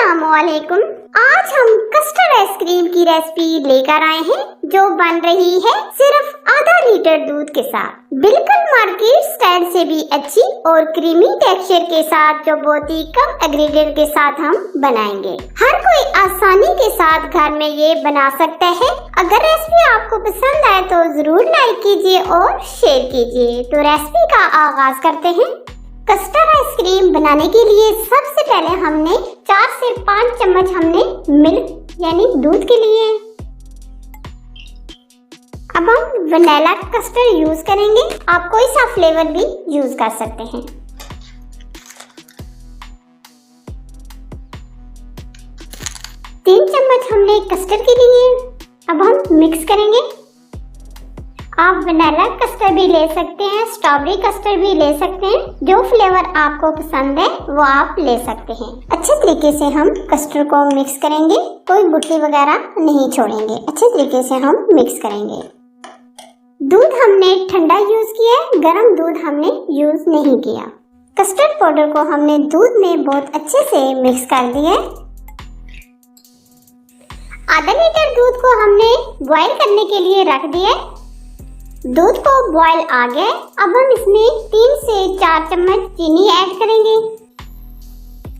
अस्सलामुअलैकुम। आज हम कस्टर्ड आइसक्रीम की रेसिपी लेकर आए हैं जो बन रही है सिर्फ आधा लीटर दूध के साथ। बिल्कुल मार्केट स्टाइल से भी अच्छी और क्रीमी टेक्सचर के साथ जो बहुत ही कम इंग्रेडिएंट के साथ हम बनाएंगे। हर कोई आसानी के साथ घर में ये बना सकता है। अगर रेसिपी आपको पसंद आए तो जरूर लाइक कीजिए और शेयर कीजिए। तो रेसिपी का आगाज करते हैं। कस्टर्ड आइसक्रीम बनाने के लिए सबसे पहले हमने 4 से 5 चम्मच हमने मिल्क यानी दूध के लिए। अब हम वनीला कस्टर्ड यूज करेंगे। आप कोई सा फ्लेवर भी यूज कर सकते हैं। तीन चम्मच हमने कस्टर्ड के लिए। अब हम मिक्स करेंगे। आप वनीला कस्टर्ड भी ले सकते हैं, स्ट्रॉबेरी कस्टर्ड भी ले सकते हैं। जो फ्लेवर आपको पसंद है वो आप ले सकते हैं। अच्छे तरीके से हम कस्टर्ड को मिक्स करेंगे। कोई गुठली वगैरह नहीं छोड़ेंगे। अच्छे तरीके से हम मिक्स करेंगे। दूध हमने ठंडा यूज किया है, गर्म दूध हमने यूज नहीं किया। कस्टर्ड पाउडर को हमने दूध में बहुत अच्छे से मिक्स कर दिया है। आधा लीटर दूध को हमने बॉईल करने के लिए रख दिया है। दूध को बॉईल आ गया। अब हम इसमें 3 से 4 चम्मच चीनी ऐड करेंगे।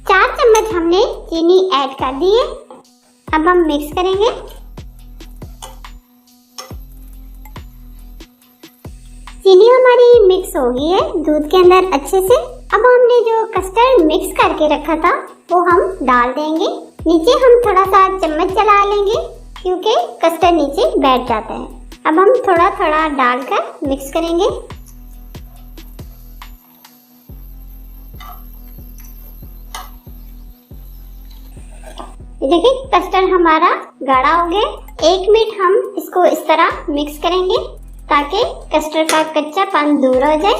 4 चम्मच हमने चीनी ऐड कर दी है। अब हम मिक्स करेंगे। चीनी हमारी मिक्स हो गई है दूध के अंदर अच्छे से। अब हमने जो कस्टर्ड मिक्स करके रखा था वो हम डाल देंगे। नीचे हम थोड़ा सा चम्मच चला लेंगे क्योंकि कस्टर्ड नीचे बैठ जाता है। अब हम थोड़ा थोड़ा डालकर मिक्स करेंगे। देखिए कस्टर्ड हमारा गाढ़ा हो गया। 1 मिनट हम इसको इस तरह मिक्स करेंगे ताकि कस्टर्ड का कच्चापन दूर हो जाए।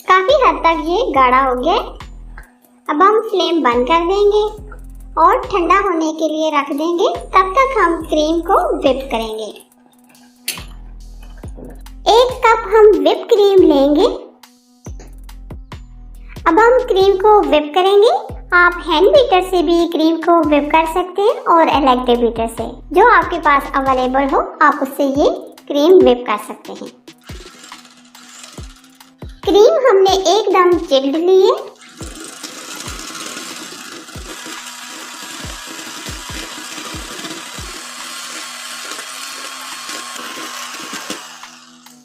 काफी हद तक ये गाढ़ा हो गया। अब हम फ्लेम बंद कर देंगे और ठंडा होने के लिए रख देंगे। तब तक हम क्रीम को व्हिप करेंगे। 1 कप हम व्हिप क्रीम लेंगे। अब हम क्रीम को व्हिप करेंगे। आप हैंड बीटर से भी क्रीम को व्हिप कर सकते हैं और इलेक्ट्रिक बीटर से, जो आपके पास अवेलेबल हो आप उससे ये क्रीम व्हिप कर सकते हैं। क्रीम हमने एकदम चिल्ड ली है।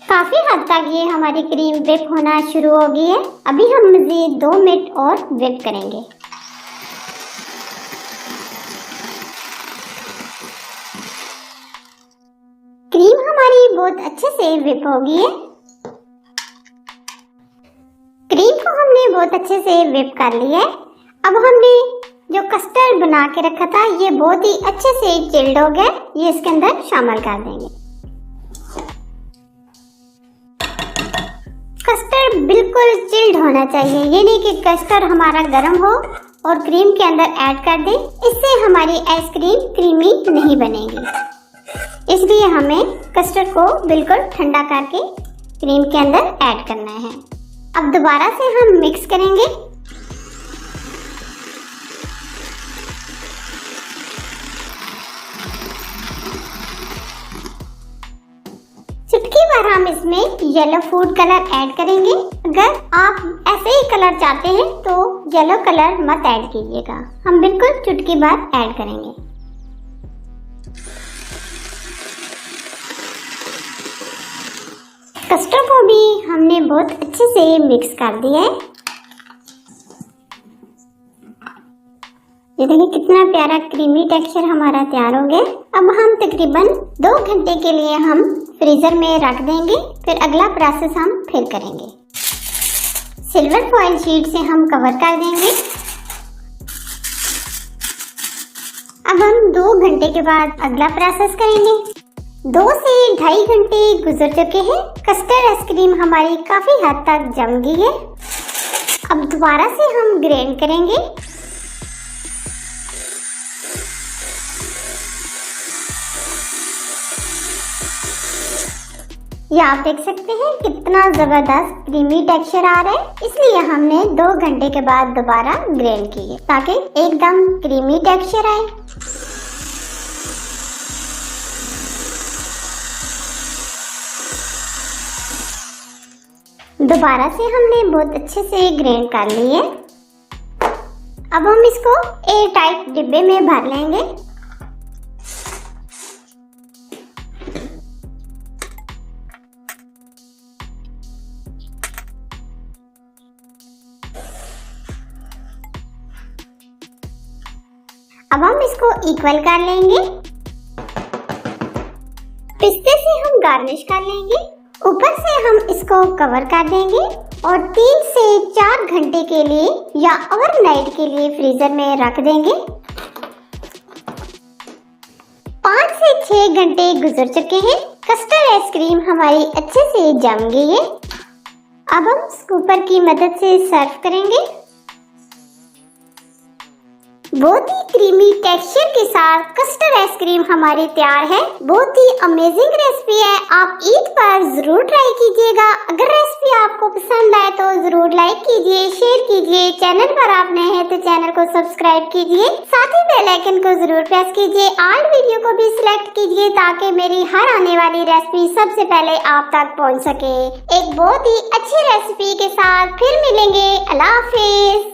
काफी हद तक ये हमारी क्रीम व्हिप होना शुरू हो गई है। अभी हम मज़ीद 2 मिनट और व्हिप करेंगे। क्रीम हमारी बहुत अच्छे से व्हिप हो गई है। क्रीम को हमने बहुत अच्छे से व्हिप कर लिया है। अब हमने जो कस्टर्ड बना के रखा था ये बहुत ही अच्छे से चिल्ड हो गया। ये इसके अंदर शामिल कर देंगे। कस्टर्ड बिल्कुल चिल्ड होना चाहिए, ये नहीं कि कस्टर्ड हमारा गर्म हो और क्रीम के अंदर ऐड कर दें। इससे हमारी आइसक्रीम क्रीमी नहीं बनेगी। इसलिए हमें कस्टर्ड को बिल्कुल ठंडा करके क्रीम के अंदर ऐड करना है। अब दोबारा से हम मिक्स करेंगे। चुटकी भर हम इसमें येलो फूड कलर ऐड करेंगे। अगर आप ऐसे ही कलर चाहते हैं तो येलो कलर मत ऐड कीजिएगा। हम बिल्कुल चुटकी भर ऐड करेंगे। कस्टर्ड को भी हमने बहुत अच्छे से मिक्स कर दिया है। ये देखिए कितना प्यारा क्रीमी टेक्सचर हमारा तैयार हो गया। अब हम तकरीबन 2 घंटे के लिए हम फ्रीजर में रख देंगे। फिर अगला प्रोसेस हम फिर करेंगे। सिल्वर फॉइल शीट से हम कवर कर देंगे। अब हम 2 घंटे के बाद अगला प्रोसेस करेंगे। 2 से 2.5 घंटे गुजर चुके हैं। कस्टर्ड आइसक्रीम हमारी काफी हद तक जम गई है। अब दोबारा से हम ग्राइंड करेंगे। ये आप देख सकते हैं कितना जबरदस्त क्रीमी टेक्सचर आ रहा है, इसलिए हमने 2 घंटे के बाद दोबारा ग्राइंड किए ताकि एकदम क्रीमी टेक्सचर आए। दोबारा से हमने बहुत अच्छे से ग्राइंड कर लिए। अब हम इसको एयर टाइट डिब्बे में भर लेंगे। अब हम इसको इक्वल कर लेंगे। पिस्ते से हम गार्निश कर लेंगे। ऊपर से हम इसको कवर कर देंगे और 3 से 4 घंटे के लिए या ओवरनाइट के लिए फ्रीजर में रख देंगे। 5 से 6 घंटे गुजर चुके हैं। कस्टर्ड आइसक्रीम हमारी अच्छे से जम गई है। अब हम स्कूपर की मदद से सर्व करेंगे। बहुत ही क्रीमी टेक्सचर के साथ कस्टर्ड आइसक्रीम हमारी तैयार है। बहुत ही अमेजिंग रेसिपी है, आप ईद पर जरूर ट्राई कीजिएगा। अगर रेसिपी आपको पसंद आए तो जरूर लाइक कीजिए, शेयर कीजिए। चैनल पर आप नए हैं तो चैनल को सब्सक्राइब कीजिए, साथ ही बेल आइकन को जरूर प्रेस कीजिए। ऑल वीडियो को भी सिलेक्ट कीजिए ताकि मेरी हर आने वाली रेसिपी सबसे पहले आप तक पहुँच सके। एक बहुत ही अच्छी रेसिपी के साथ फिर मिलेंगे। अल्लाह हाफिज।